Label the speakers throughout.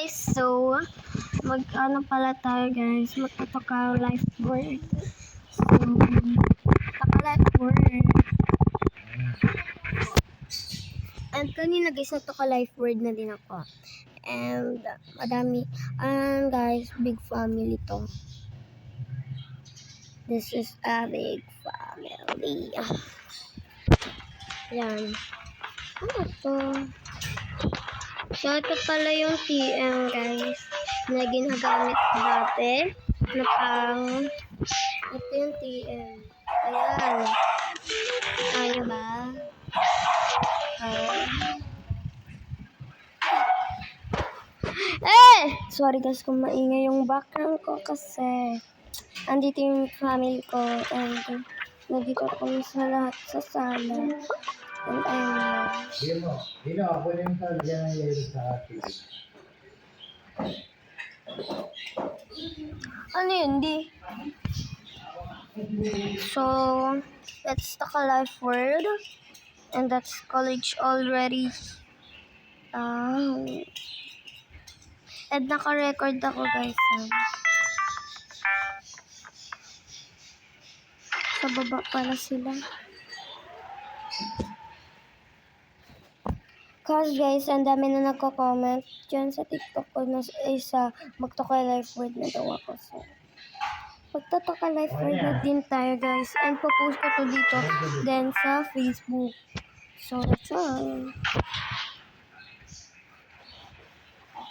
Speaker 1: So, mag-ano pala tayo guys, magtutaka life word. So, taka life word. And kanina guys, natuka life word na din ako. And, madami. And guys, big family to. This is a big family. Yan. Ano to? So, ito pala yung TM guys na ginagamit dati na pang ito yung TM. Ayan. Kaya ba? Sorry guys kung maingay yung background ko kasi andito yung family ko and nandito kami sa lahat sa sala. And ayun.
Speaker 2: Dino, ako yung talagyan ng yelo sa akin.
Speaker 1: Ano yun? Di? So, that's the life word. And that's college already. And naka-record ako guys. Sa baba pala sila. Cause guys, ang dami na nagko-comment dyan sa TikTok ko na isa magtoka life word na daw ako. So, magtoka life word na din tayo guys. And popost ko to dito. Then sa Facebook. So, that's all.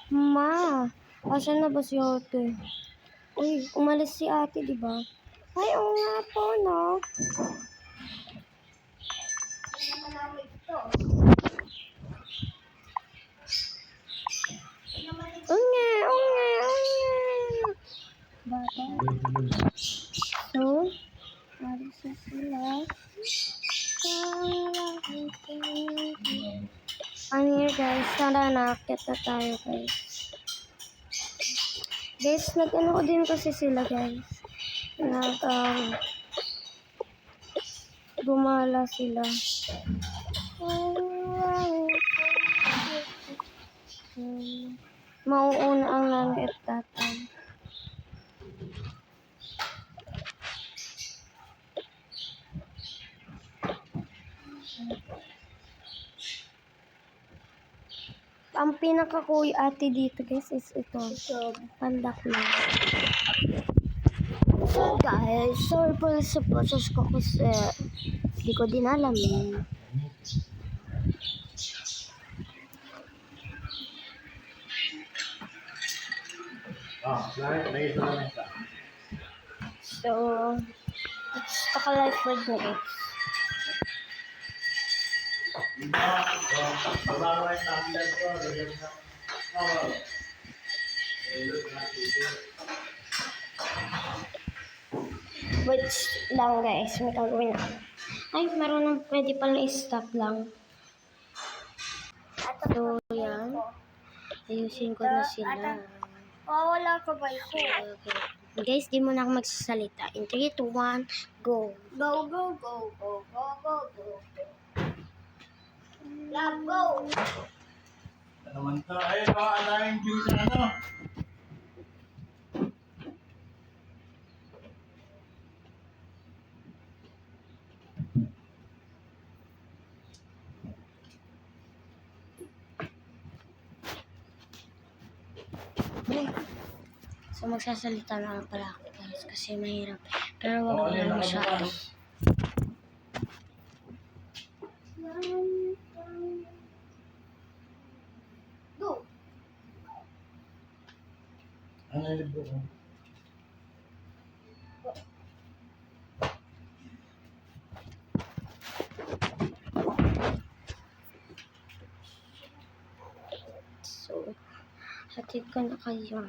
Speaker 1: Ma, asan na ba si ate? Uy, umalis si ate, di ba? Ay, oo nga po, no? Unge. Bata. So, alis na sila. Ano yun guys? Tara na, akit na tayo guys. Guys, nag-ano ko din kasi sila guys. Gumala sila. Mauuna ang nanay at tatay. Ang pinaka-kuya ate dito guys is ito. Pandak lang. So guys, sorry po sa process ko kasi hindi ko din alam eh.
Speaker 2: Lagi sa lamesa.
Speaker 1: So, it's taka-life word na guys. Wait lang guys, may gagawin ako. Ay, marunong pwede pala i-stop lang. So, yan. Ayusin ko na sila.
Speaker 3: Wala ka ba ito?
Speaker 1: Okay. Guys, di mo na ako magsasalita. In 3, 2, 1, go.
Speaker 3: Go, go, go, go, go, go, go. Love, go!
Speaker 2: Ano naman to? Ayun, baka alayang view na ano.
Speaker 1: So, magsasalita na lang pala ako guys kasi mahirap. Pero wag na lang masyado.
Speaker 3: Go!
Speaker 2: Ano yung libro ko?
Speaker 1: So, hatid ko na kayo.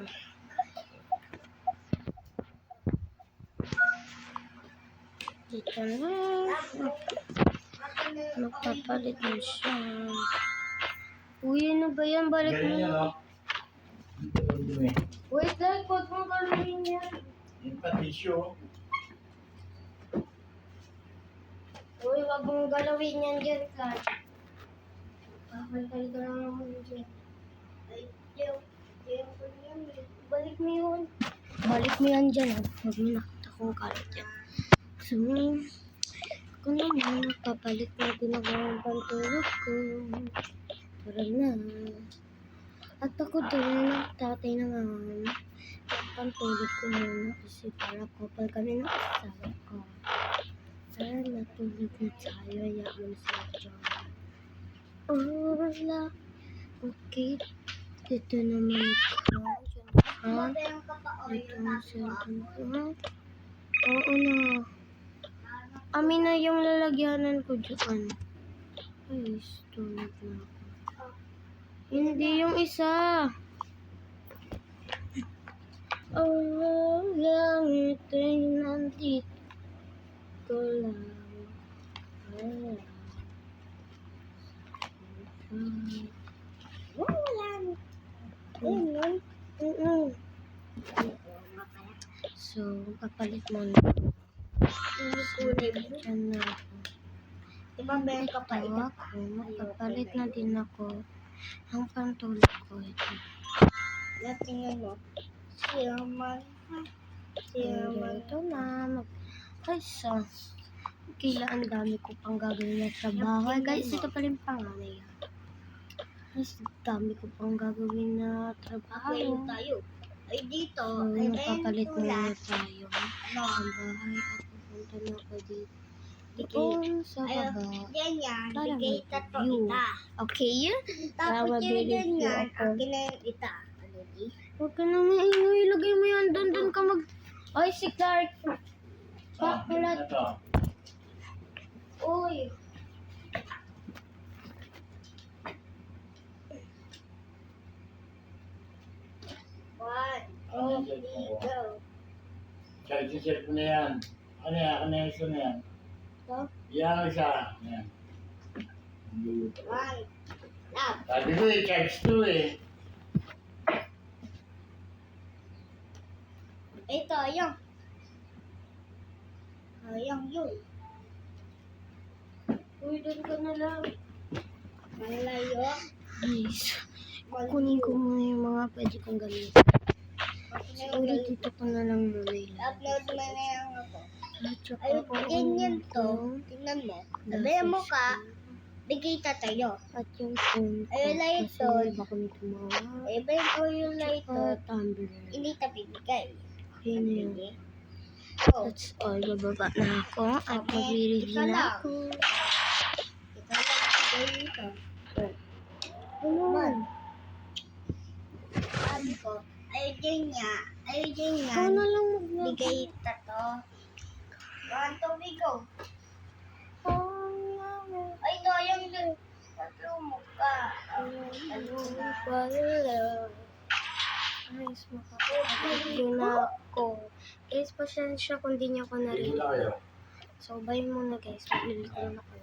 Speaker 1: Dito na. Magpapalit mo siya. Uy, ano ba yan? Balik mo.
Speaker 2: Ganyan yan, no? Dito ko dumi.
Speaker 1: Wait lang, huwag mong kalawin yan.
Speaker 2: Yung patisyo.
Speaker 1: Uy, huwag mong galawin yan dyan, Kat. Kakal-kal ka lang naman dyan.
Speaker 3: Ay, yo, yo,
Speaker 1: mo yun. Balik mo yan dyan. Huwag mo nakita kong kalat yan. So, kung naman, papalit na din ako ng pantulog ko. Tara na. At ako din, tatay naman. Pantulog ko muna kasi para couple kami ng asawa ko. Tara na, tulog na tayo. Hayaan mo na sila dyan. Wala. Okay. Dito naman ko. Ha?
Speaker 3: Meron ka pa o
Speaker 1: Dito
Speaker 3: yun.
Speaker 1: ang cellphone ko. Ha? Oo na. Amin na yung lalagyanan ko dyan. Ay, tulog na ako. Hindi yung isa. Oh, langit ay nandito lang. Ah.
Speaker 3: Wala.
Speaker 1: So, papalit mo na. Diyan na ako.
Speaker 3: Diba meron ka pa
Speaker 1: Ito
Speaker 3: ito?
Speaker 1: ako. Magpapalit na din ako. Ang pantulog ko ito.
Speaker 3: Natingnan mo. Siyaman.
Speaker 1: Ito na. Ay, so. Kailan ang dami ko pang gagawin na trabaho. Ay, guys, ito pala yung panganay. Guys, dami ko pang gagawin na trabaho.
Speaker 3: Ayun tayo. Ay dito.
Speaker 1: So,
Speaker 3: Ay
Speaker 1: magpapalit
Speaker 3: ayun
Speaker 1: muna
Speaker 3: tulad.
Speaker 1: tayo.
Speaker 3: Ano?
Speaker 1: Ang bahay at pupunta na ako dito.
Speaker 3: Bigay.
Speaker 1: Doon sa
Speaker 3: Ayun.
Speaker 1: baba.
Speaker 3: Ganyan.
Speaker 1: Para
Speaker 3: Bigay
Speaker 1: mag-view.
Speaker 3: ka to ita.
Speaker 1: Okay?
Speaker 3: Tapos
Speaker 1: Para
Speaker 3: yung
Speaker 1: mabilis
Speaker 3: ganyan.
Speaker 1: ako.
Speaker 3: Akin na yung ita. Ano di?
Speaker 1: Huwag ka na maingay. Ilagay mo yan. Doon ka mag... Ay, si Clark.
Speaker 2: Ah,
Speaker 1: Wala.
Speaker 2: ito.
Speaker 3: Uy. One.
Speaker 2: Ano
Speaker 3: Two,
Speaker 2: yung
Speaker 3: three,
Speaker 2: cellphone ko?
Speaker 3: go.
Speaker 2: Charge yung cellphone na yan. Ano yan? Ano yung isa na yan?
Speaker 3: Ito.
Speaker 2: Yan ang isa. Yan.
Speaker 3: One. Love.
Speaker 2: Sabi ko charge to eh.
Speaker 3: Ito, yung. Yung yun.
Speaker 1: Uy, doon ka na lang.
Speaker 3: Malayo.
Speaker 1: Guys, kunin ko muna yung mga pwede kong gamitin. Siguro dito ko na lang muna
Speaker 3: Upload mo na yung ako.
Speaker 1: At saka
Speaker 3: Ayun,
Speaker 1: ko
Speaker 3: ganyan to.
Speaker 1: yung
Speaker 3: Tingnan mo.
Speaker 1: nasa
Speaker 3: Sabihan mo ka,
Speaker 1: screen.
Speaker 3: bigay tayo.
Speaker 1: At yung phone ko.
Speaker 3: Ayun, light
Speaker 1: Kasi
Speaker 3: on.
Speaker 1: iba kami tumawa.
Speaker 3: Iba yung light
Speaker 1: At
Speaker 3: to.
Speaker 1: tumbler.
Speaker 3: Hindi ta bibigay.
Speaker 1: Okay na yun.
Speaker 3: Sige. So,
Speaker 1: That's all. Bababa na ako. At
Speaker 3: Okay,
Speaker 1: mag-ready
Speaker 3: ika
Speaker 1: na
Speaker 3: lang.
Speaker 1: ako.
Speaker 3: ito lang bigay dito.
Speaker 1: Ano?
Speaker 3: Man. Sabi ko, ayun niya.
Speaker 1: Ikaw na lang mag-vlog.
Speaker 3: Bigay tato. One, two, we go. Ay, ito, yung tatlo mo ka. Ano na?
Speaker 1: Guys, makakapag na ako. Guys, pasensya kung di niyo ako
Speaker 2: Hindi
Speaker 1: narinig.
Speaker 2: na kayo.
Speaker 1: So, bye muna guys. Maglilito na ako.